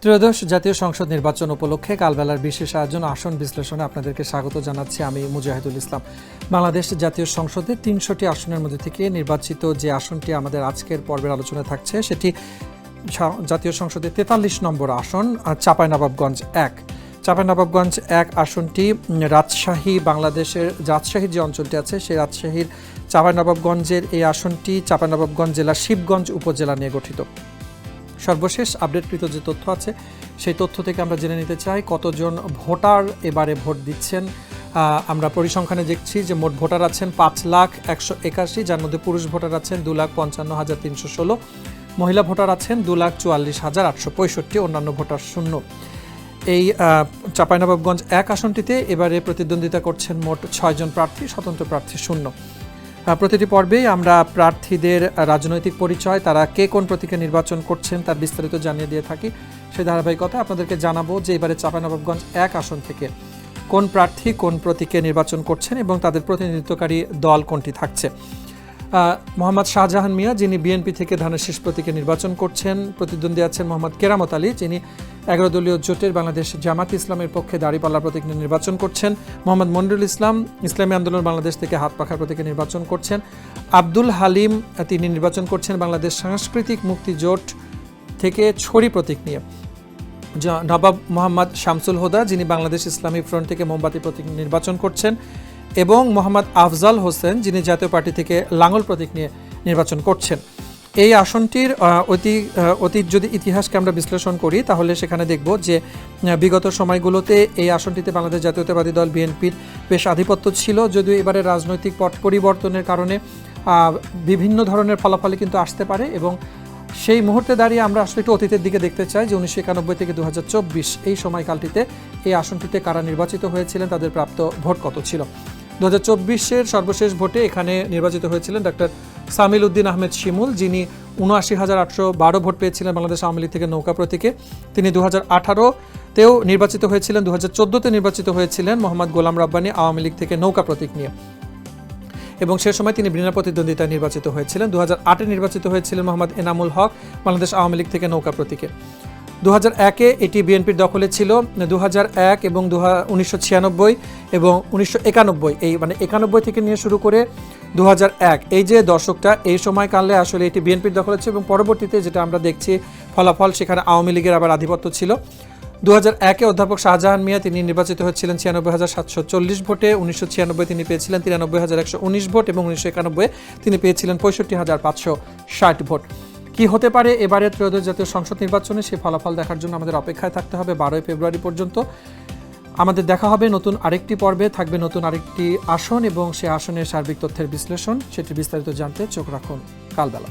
ত্রয়োদশ জাতীয় সংসদ নির্বাচন উপলক্ষে কালবেলার বিশেষ আয়োজন আসন বিশ্লেষণে আপনাদেরকে স্বাগত জানাচ্ছি আমি মুজাহিদুল ইসলাম। বাংলাদেশ জাতীয় সংসদে ৩০০টি আসনের মধ্যে থেকে নির্বাচিত যে আসনটি আমাদের আজকের পর্বের আলোচনায় থাকছে সেটি জাতীয় সংসদের ৪৩ নম্বর আসন চাঁপাইনবাবগঞ্জ ১। চাঁপাইনবাবগঞ্জ ১ আসনটি রাজশাহী, বাংলাদেশের রাজশাহীর যে অঞ্চলটি আছে সেই রাজশাহীর চাঁপাইনবাবগঞ্জের এই আসনটি চাঁপাইনবাবগঞ্জ জেলার শিবগঞ্জ উপজেলা নিয়ে গঠিত। সর্বশেষ আপডেটকৃত যে তথ্য আছে সেই তথ্য থেকে আমরা জেনে নিতে চাই কতজন ভোটার এবারে ভোট দিচ্ছেন। আমরা পরিসংখ্যানে দেখছি যে মোট ভোটার আছেন ৫,১৮১, যার মধ্যে পুরুষ ভোটার আছেন ২,৫৫,৩১৬, মহিলা ভোটার আছেন ২,৪৪,৮৬৫, অন্যান্য ভোটার শূন্য। এই চাঁপাইনবাবগঞ্জ ১ আসনটিতে এবারে প্রতিদ্বন্দ্বিতা করছেন মোট ৬ জন প্রার্থী, স্বতন্ত্র প্রার্থী শূন্য। প্রতিটি পর্বেই আমরা প্রার্থীদের রাজনৈতিক পরিচয়, তারা কে কোন প্রতীকে নির্বাচন করছেন তার বিস্তারিত জানিয়ে দিয়ে থাকি। সেই ধারাবাহিকতা আপনাদেরকে জানাবো যে এবারে চাঁপাইনবাবগঞ্জ ১ আসন থেকে কোন প্রার্থী কোন প্রতীকে নির্বাচন করছেন এবং তাদের প্রতিনিধিত্বকারী দল কোনটি থাকছে। মোহাম্মদ শাহজাহান মিয়া, যিনি বিএনপি থেকে ধানের শীষ প্রতীকে নির্বাচন করছেন। প্রতিদ্বন্দ্বী আছেন মোহাম্মদ কেরামত আলী, যিনি ১১ দলীয় জোটের বাংলাদেশ জামাত ইসলামের পক্ষে দাঁড়িপাল্লা প্রতীক নির্বাচন করছেন। মোহাম্মদ মনিরুল ইসলাম, ইসলামী আন্দোলন বাংলাদেশ থেকে হাত পাখার প্রতীকে নির্বাচন করছেন। আব্দুল হালিম, তিনি নির্বাচন করছেন বাংলাদেশ সাংস্কৃতিক মুক্তি জোট থেকে ছড়ি প্রতীক নিয়ে। নবাব মোহাম্মদ শামসুল হুদা, যিনি বাংলাদেশ ইসলামী ফ্রন্ট থেকে মোমবাতি প্রতীক নির্বাচন করছেন, এবং মোহাম্মদ আফজাল হোসেন, যিনি জাতীয় পার্টি থেকে লাঙ্গল প্রতীক নিয়ে নির্বাচন করছেন। এই আসনটির অতীত যদি ইতিহাসকে আমরা বিশ্লেষণ করি তাহলে সেখানে দেখব যে বিগত সময়গুলোতে এই আসনটিতে বাংলাদেশ জাতীয়তাবাদী দল বিএনপির বেশ আধিপত্য ছিল, যদিও এবারে রাজনৈতিক পট পরিবর্তনের কারণে বিভিন্ন ধরনের ফলাফল কিন্তু আসতে পারে। এবং সেই মুহূর্তে দাঁড়িয়ে আমরা আসলে একটু অতীতের দিকে দেখতে চাই যে ১৯৯১ থেকে ২০২৪ এই সময়কালটিতে এই আসনটিতে কারা নির্বাচিত হয়েছিলেন, তাদের প্রাপ্ত ভোট কত ছিল। ২০২৪-এর সর্বশেষ ভোটে এখানে নির্বাচিত হয়েছিলেন ডক্টর সামিল উদ্দিন আহমেদ শিমুল, যিনি ৭৯,৮১২ ভোট পেয়েছিলেন বাংলাদেশ আওয়ামী লীগ থেকে নৌকা প্রতীকে। তিনি ২০১৮-তেও নির্বাচিত হয়েছিলেন, ২০১৪-তে নির্বাচিত হয়েছিলেন মোহাম্মদ গোলাম রাব্বানী আওয়ামী লীগ থেকে নৌকা প্রতীক নিয়ে, এবং সে সময় তিনি বিনা প্রতিদ্বন্দ্বিতায় নির্বাচিত হয়েছিলেন। ২০০৮-এ নির্বাচিত হয়েছিলেন মোহাম্মদ এনামুল হক বাংলাদেশ আওয়ামী লীগ থেকে নৌকা প্রতীকে। ২০০১-এ এটি বিএনপির দখলে ছিল। ২০০১ এবং ১৯৯৬ এবং ১৯৯১, এই মানে ৯১ থেকে নিয়ে শুরু করে ২০০১, এই যে দশকটা, এই সময়কালে আসলে এটি বিএনপির দখলে ছিল এবং পরবর্তীতে যেটা আমরা দেখছি ফলাফল, সেখানে আওয়ামী লীগের আবার আধিপত্য ছিল। ২০০১-এ অধ্যাপক শাহজাহান মিয়া, তিনি নির্বাচিত হয়েছিলেন ৯৬,৭৪০ ভোটে। ১৯৯৬ তিনি পেয়েছিলেন ৯৩,১১৯ ভোট এবং ১৯৯১ তিনি পেয়েছিলেন ৬৫,৫৬০ ভোট। কি হতে পারে এবারে ত্রয়োদশ জাতীয় সংসদ নির্বাচনে, সেই ফলাফল দেখার জন্য আমাদের অপেক্ষায় থাকতে হবে ১২ ফেব্রুয়ারি পর্যন্ত। আমাদের দেখা হবে নতুন আরেকটি পর্বে, থাকবে নতুন আরেকটি আসন এবং সে আসনের সার্বিক তথ্যের বিশ্লেষণ। সেটি বিস্তারিত জানতে চোখ রাখুন কালবেলা।